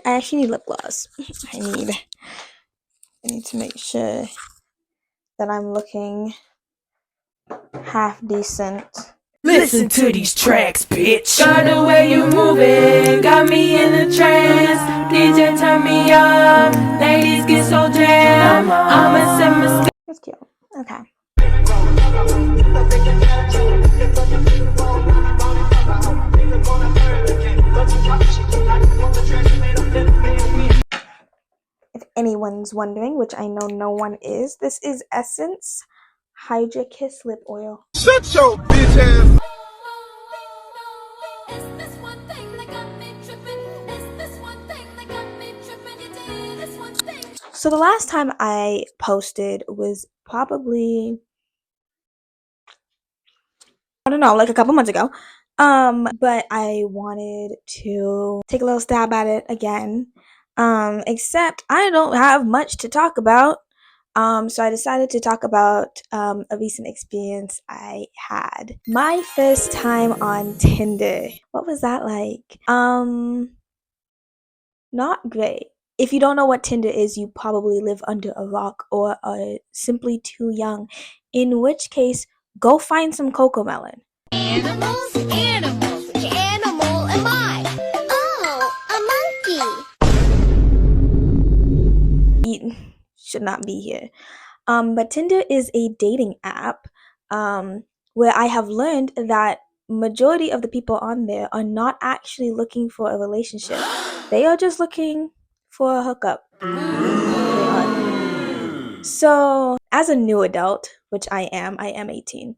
I actually need lip gloss. I need to make sure that I'm looking half decent. Listen to these tracks, bitch. Got the way you moving, got me in a trance. DJ turn me up, ladies get so jammed. I'ma set my That's cute. Okay. If anyone's wondering, which I know no one is, this is Essence Hydra Kiss Lip Oil. Shut your bitch ass. So the last time I posted was probably, I don't know, like a couple months ago. But I wanted to take a little stab at it again. Except I don't have much to talk about. So I decided to talk about a recent experience I had. My first time on Tinder. What was that like? Not great. If you don't know what Tinder is, you probably live under a rock or are simply too young. In which case, go find some cocomelon. Animals, animals, which animal am I? Oh, a monkey. Should not be here. But Tinder is a dating app where I have learned that majority of the people on there are not actually looking for a relationship. They are just looking for a hookup. They are. So, as a new adult, which I am 18.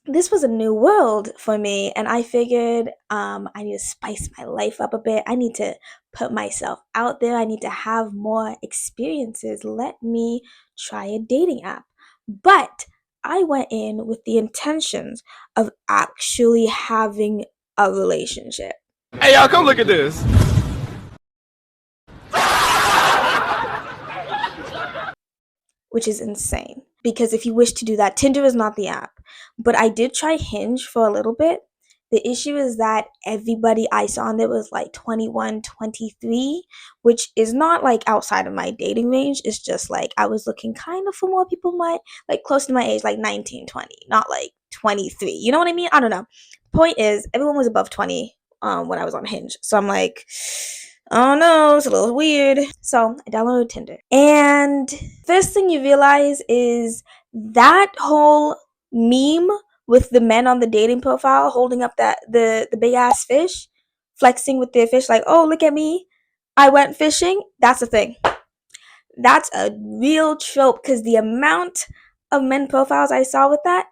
This was a new world for me, and I figured I need to spice my life up a bit. I need to put myself out there. I need to have more experiences. Let me try a dating app. But I went in with the intentions of actually having a relationship. Hey, y'all, come look at this. Which is insane. Because if you wish to do that, Tinder is not the app. But I did try Hinge for a little bit. The issue is that everybody I saw on there was like 21, 23, which is not like outside of my dating range. It's just like I was looking kind of for more people like close to my age, like 19, 20, not like 23. You know what I mean? I don't know. Point is, everyone was above 20 when I was on Hinge. So I'm like, oh no, it's a little weird. So I downloaded Tinder. And first thing you realize is that whole meme with the men on the dating profile holding up the big ass fish, flexing with their fish, like, oh, look at me, I went fishing. That's a thing. That's a real trope, because the amount of men profiles I saw with that,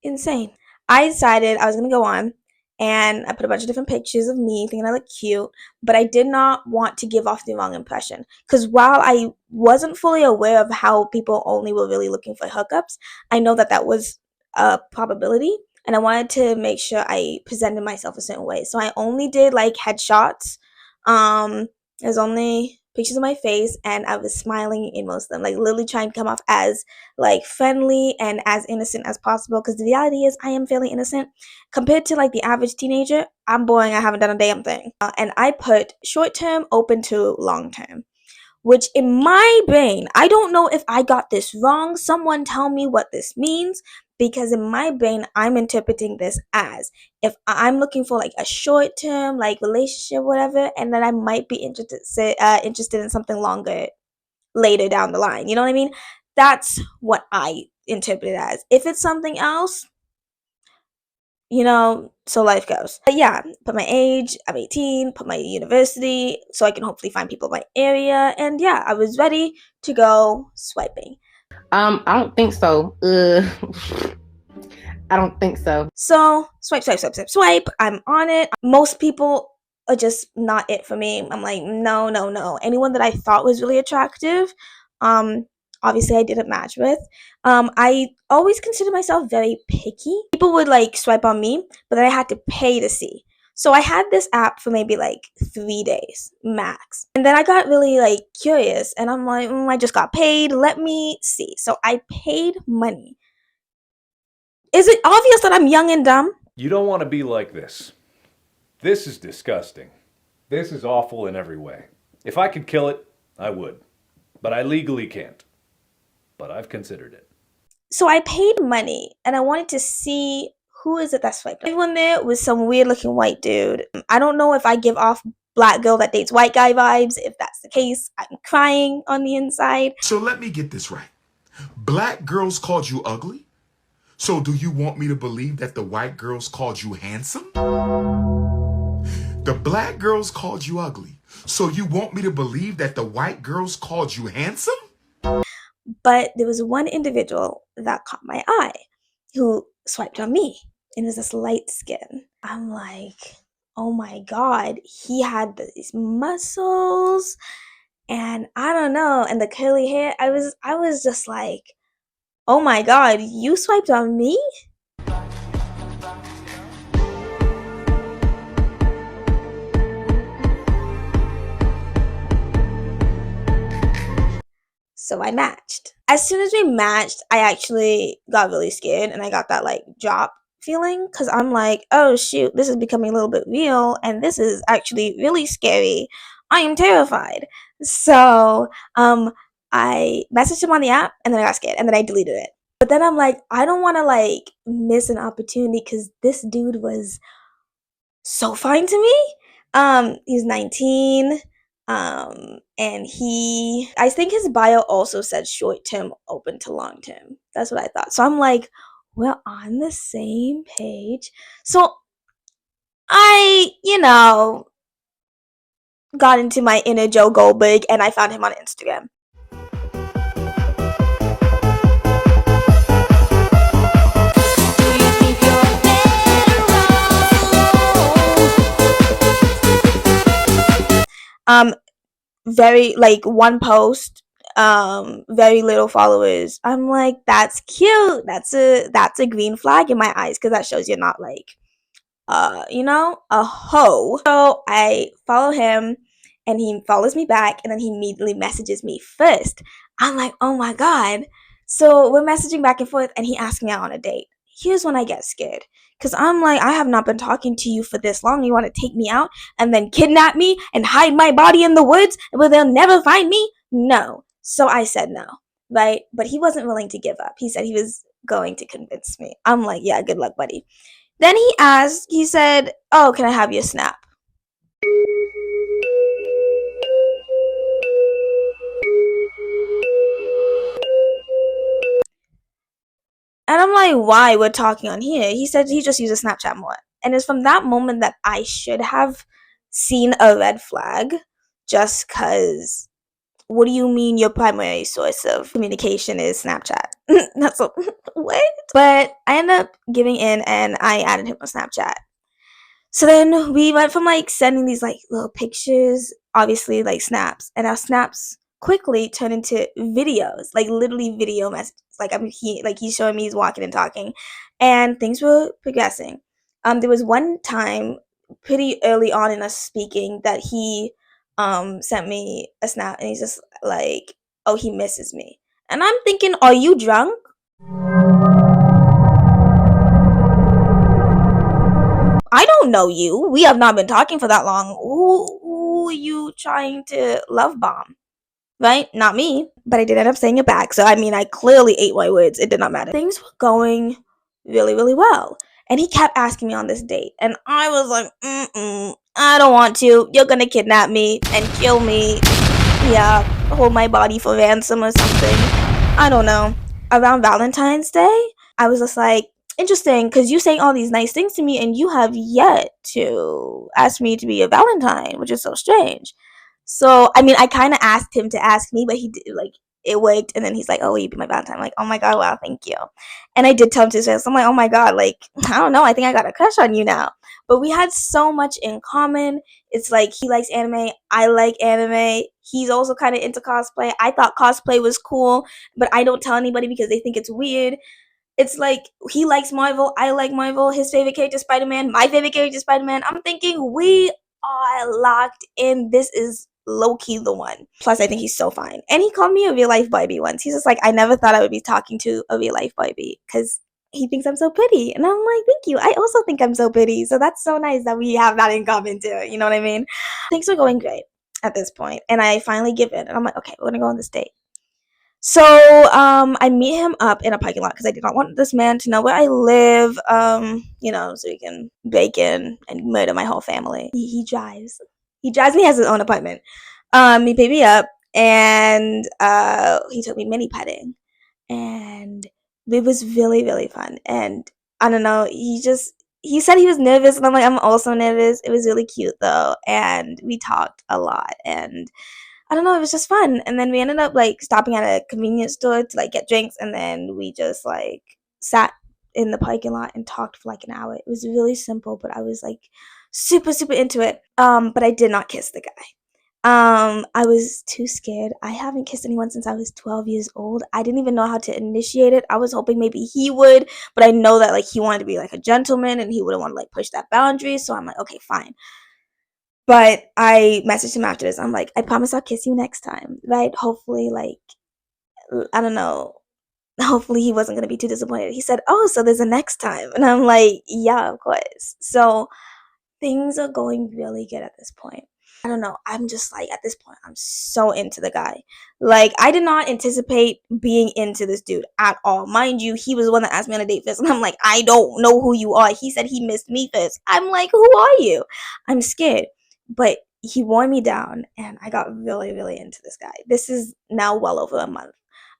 insane. I decided I was gonna go on, and I put a bunch of different pictures of me thinking I look cute, but I did not want to give off the wrong impression. Because while I wasn't fully aware of how people only were really looking for hookups, I know that that was a probability, and I wanted to make sure I presented myself a certain way. So I only did like headshots. There's only pictures of my face, and I was smiling in most of them, like literally trying to come off as like friendly and as innocent as possible, because the reality is I am fairly innocent compared to like the average teenager. I'm boring. I haven't done a damn thing. And I put short term open to long term, which in my brain, I don't know if I got this wrong. Someone tell me what this means, because in my brain, I'm interpreting this as if I'm looking for like a short term like relationship, whatever, and then I might be interested in something longer later down the line. You know what I mean? That's what I interpret it as. If it's something else, so life goes. But yeah, put my age, I'm 18, put my university, so I can hopefully find people in my area. And yeah, I was ready to go swiping. I don't think so. I don't think so. So swipe, swipe, swipe, swipe, swipe. I'm on it. Most people are just not it for me. I'm like, no, no, no. Anyone that I thought was really attractive, obviously I didn't match with. I always consider myself very picky. People would like swipe on me, but then I had to pay to see. So I had this app for maybe like 3 days max. And then I got really like curious, and I'm like, I just got paid. Let me see. So I paid money. Is it obvious that I'm young and dumb? You don't want to be like this. This is disgusting. This is awful in every way. If I could kill it, I would. But I legally can't. But I've considered it. So I paid money and I wanted to see who is it that swiped. Everyone there was some weird looking white dude. I don't know if I give off black girl that dates white guy vibes. If that's the case, I'm crying on the inside. So let me get this right. Black girls called you ugly? So do you want me to believe that the white girls called you handsome? The black girls called you ugly. So you want me to believe that the white girls called you handsome? But there was one individual that caught my eye who swiped on me, and it was this light skin. I'm like, oh my God, he had these muscles and I don't know, and the curly hair. I was just like, oh my God, you swiped on me? So I matched. As soon as we matched, I actually got really scared and I got that like drop feeling because I'm like, oh shoot, this is becoming a little bit real and this is actually really scary. I am terrified. So I messaged him on the app and then I got scared and then I deleted it. But then I'm like, I don't want to like miss an opportunity because this dude was so fine to me. He's 19. And I think his bio also said short term open to long term. That's what I thought. So I'm like, we're on the same page. So I, got into my inner Joe Goldberg and I found him on Instagram. Very like one post, very little followers. I'm like, that's cute. That's a green flag in my eyes because that shows you're not like a hoe. So I follow him and he follows me back and then he immediately messages me first. I'm like, oh my God. So we're messaging back and forth and he asked me out on a date. Here's when I get scared. Because I'm like, I have not been talking to you for this long. You want to take me out and then kidnap me and hide my body in the woods where they'll never find me? No. So I said no, right? But he wasn't willing to give up. He said he was going to convince me. I'm like, yeah, good luck, buddy. Then he said, oh, can I have your snap? And I'm like, why? We're talking on here. He said he just uses Snapchat more. And it's from that moment that I should have seen a red flag just because, what do you mean your primary source of communication is Snapchat? That's what? But I ended up giving in and I added him on Snapchat. So then we went from like sending these like little pictures, obviously like snaps, and our snaps quickly turned into videos, like literally video messages. Like he's showing me he's walking and talking, and things were progressing. There was one time pretty early on in us speaking that he sent me a snap and he's just like, oh, he misses me. And I'm thinking, are you drunk? I don't know you. We have not been talking for that long. Who are you trying to love bomb? Right? Not me. But I did end up saying it back. So, I mean, I clearly ate my words. It did not matter. Things were going really, really well. And he kept asking me on this date. And I was like, I don't want to. You're going to kidnap me and kill me. Yeah, hold my body for ransom or something. I don't know. Around Valentine's Day, I was just like, interesting, because you saying all these nice things to me and you have yet to ask me to be your Valentine, which is so strange. So, I mean, I kind of asked him to ask me, but he did, like, it worked. And then he's like, oh, will you be my Valentine? I'm like, oh my God, wow, thank you. And I did tell him to his face. I'm like, oh my God, like, I don't know. I think I got a crush on you now. But we had so much in common. It's like he likes anime. I like anime. He's also kind of into cosplay. I thought cosplay was cool, but I don't tell anybody because they think it's weird. It's like he likes Marvel, I like Marvel, his favorite character is Spider-Man, my favorite character is Spider-Man. I'm thinking we are locked in. This is low-key the one. Plus, I think he's so fine. And he called me a real-life Barbie once. He's just like, I never thought I would be talking to a real-life Barbie because he thinks I'm so pretty. And I'm like, thank you. I also think I'm so pretty. So that's so nice that we have that in common too. You know what I mean? Things are going great at this point, and I finally give in. And I'm like, okay, we're gonna go on this date. So I meet him up in a parking lot because I did not want this man to know where I live. So he can break in and murder my whole family. He drives. He drives me. He has his own apartment. He picked me up and he took me mini petting, and it was really really fun. And I don't know. He said he was nervous, and I'm like, I'm also nervous. It was really cute though, and we talked a lot, and I don't know, it was just fun. And then we ended up like stopping at a convenience store to like get drinks, and then we just like sat in the parking lot and talked for like an hour. It was really simple, but I was like super super into it. But I did not kiss the guy. I was too scared. I haven't kissed anyone since I was 12 years old. I didn't even know how to initiate it. I was hoping maybe he would, but I know that like he wanted to be like a gentleman and he wouldn't want to like push that boundary. So I'm like, okay, fine. But I messaged him after this. I'm like, I promise I'll kiss you next time, right? Hopefully, like, I don't know. Hopefully, he wasn't going to be too disappointed. He said, oh, so there's a next time. And I'm like, yeah, of course. So things are going really good at this point. I don't know. I'm just like, at this point, I'm so into the guy. Like, I did not anticipate being into this dude at all. Mind you, he was the one that asked me on a date first. And I'm like, I don't know who you are. He said he missed me first. I'm like, who are you? I'm scared. But he wore me down, and I got really, really into this guy. This is now well over a month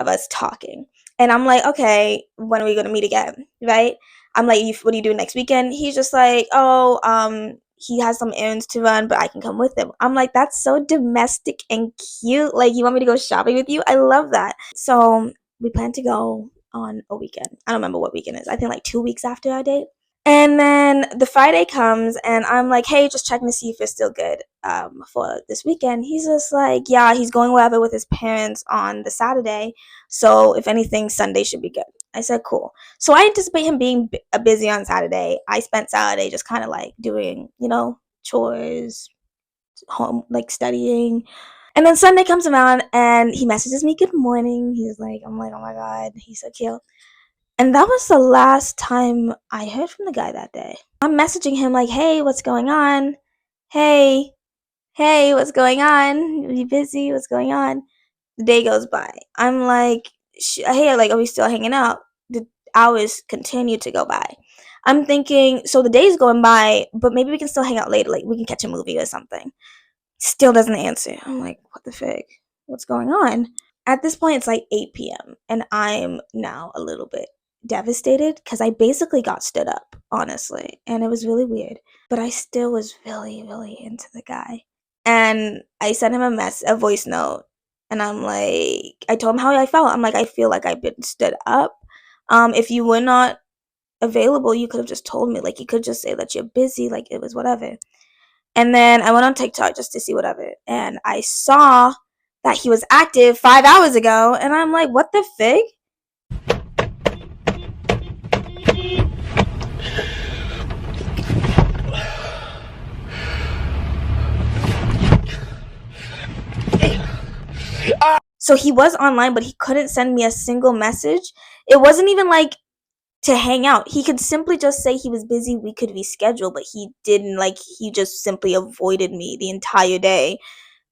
of us talking. And I'm like, okay, when are we going to meet again? Right? I'm like, what do you do next weekend? He's just like, oh, he has some errands to run, but I can come with him. I'm like, that's so domestic and cute. Like, you want me to go shopping with you? I love that. So we plan to go on a weekend. I don't remember what weekend it is. I think like 2 weeks after our date. And then the Friday comes, and I'm like, hey, just checking to see if it's still good for this weekend. He's just like, yeah, he's going wherever with his parents on the Saturday. So if anything, Sunday should be good. I said, cool. So I anticipate him being busy on Saturday. I spent Saturday just kind of like doing, chores, home, like studying. And then Sunday comes around, and he messages me, good morning. I'm like, oh my God, he's so cute. And that was the last time I heard from the guy that day. I'm messaging him like, hey, what's going on? Hey, what's going on? Are you busy? What's going on? The day goes by. I'm like, hey, like, are we still hanging out? The hours continue to go by. I'm thinking, so the day's going by, but maybe we can still hang out later. Like, we can catch a movie or something. Still doesn't answer. I'm like, what the fig? What's going on? At this point, it's like 8 p.m. and I'm now a little bit devastated because I basically got stood up, honestly, and it was really weird. But I still was really, really into the guy, and I sent him a voice note, and I'm like, I told him how I felt. I'm like, I feel like I've been stood up. If you were not available, you could have just told me. Like, you could just say that you're busy. Like, it was whatever. And then I went on TikTok just to see whatever, and I saw that he was active 5 hours ago, and I'm like, what the fig? So he was online, but he couldn't send me a single message. It wasn't even like to hang out. He could simply just say he was busy, we could reschedule, but he didn't. Like, he just simply avoided me the entire day.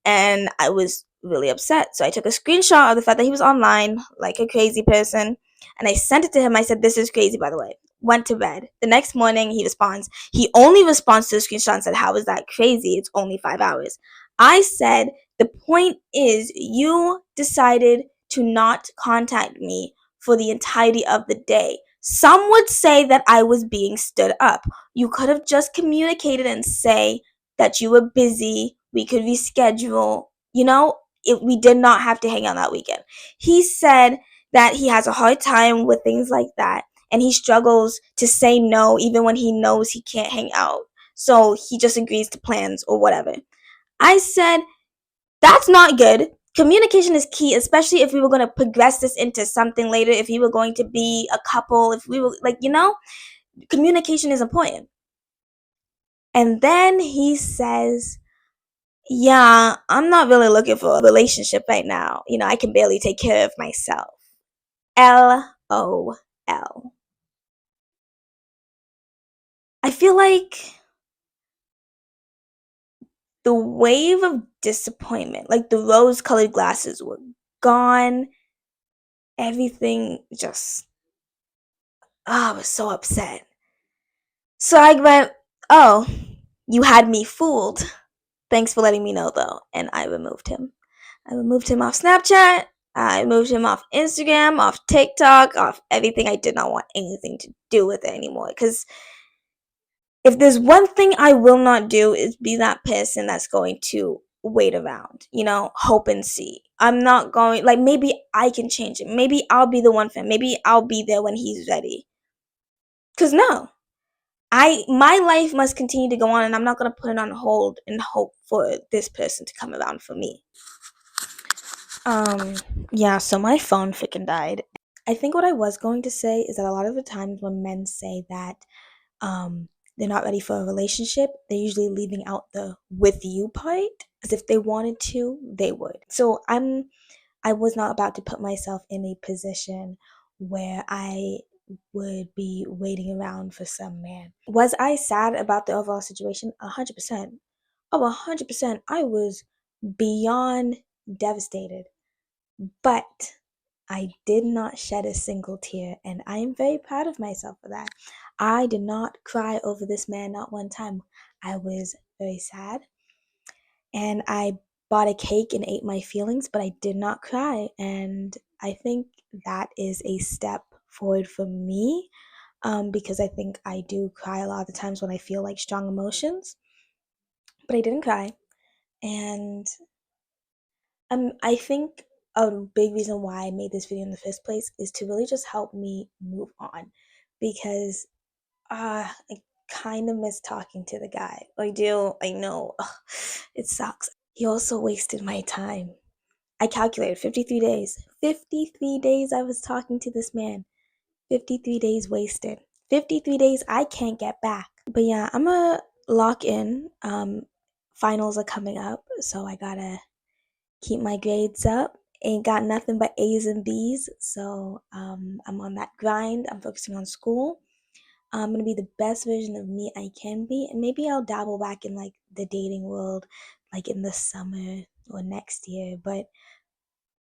And I was really upset. So I took a screenshot of the fact that he was online like a crazy person, and I sent it to him. I said, this is crazy, by the way. Went to bed. The next morning, he responds. He only responds to the screenshot and said, how is that crazy? It's only 5 hours. I said, the point is, you decided to not contact me for the entirety of the day. Some would say that I was being stood up. You could have just communicated and say that you were busy. We could reschedule. We did not have to hang out that weekend. He said that he has a hard time with things like that, and he struggles to say no even when he knows he can't hang out. So he just agrees to plans or whatever. I said, that's not good. Communication is key, especially if we were going to progress this into something later, if we were going to be a couple, if we were like, communication is important. And then he says, yeah, I'm not really looking for a relationship right now. I can barely take care of myself. LOL. I feel like the wave of disappointment, like the rose colored glasses were gone. Everything just, I was so upset. So I went, oh, you had me fooled. Thanks for letting me know though. And I removed him. I removed him off Snapchat. I removed him off Instagram, off TikTok, off everything. I did not want anything to do with it anymore. Because if there's one thing I will not do is be that person that's going to wait around, hope and see. I'm not going, like, maybe I can change it. Maybe I'll be the one for him. Maybe I'll be there when he's ready. Because no, my life must continue to go on, and I'm not going to put it on hold and hope for this person to come around for me. Yeah, so my phone freaking died. I think what I was going to say is that a lot of the times when men say that they're not ready for a relationship, they're usually leaving out the with you part, as if they wanted to, they would. So I was not about to put myself in a position where I would be waiting around for some man. Was I sad about the overall situation? 100%. Oh, 100%. I was beyond devastated. But I did not shed a single tear, and I am very proud of myself for that. I did not cry over this man, not one time. I was very sad, and I bought a cake and ate my feelings, but I did not cry. And I think that is a step forward for me, because I think I do cry a lot of the times when I feel like strong emotions, but I didn't cry. And I think a big reason why I made this video in the first place is to really just help me move on, because I kind of miss talking to the guy. I do. I know. Ugh, it sucks. He also wasted my time. I calculated 53 days. 53 days I was talking to this man. 53 days wasted. 53 days I can't get back. But yeah, I'm gonna lock in. Finals are coming up, so I gotta keep my grades up. Ain't got nothing but A's and B's, so I'm on that grind. I'm focusing on school. I'm gonna be the best version of me I can be, and maybe I'll dabble back in like the dating world, like in the summer or next year. But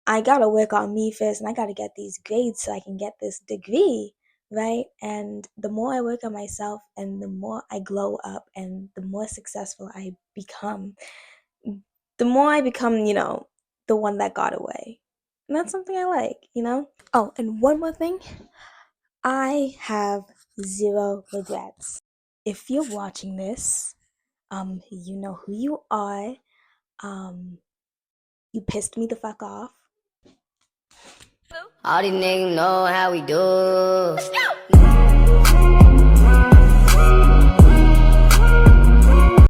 I gotta work on me first, and I gotta get these grades so I can get this degree, right? And the more I work on myself, and the more I glow up, and the more successful I become, the more I become, the one that got away. And that's something I like. Oh, and one more thing. I have zero regrets. If you're watching this, you know who you are. You pissed me the fuck off. All these niggas know how we do.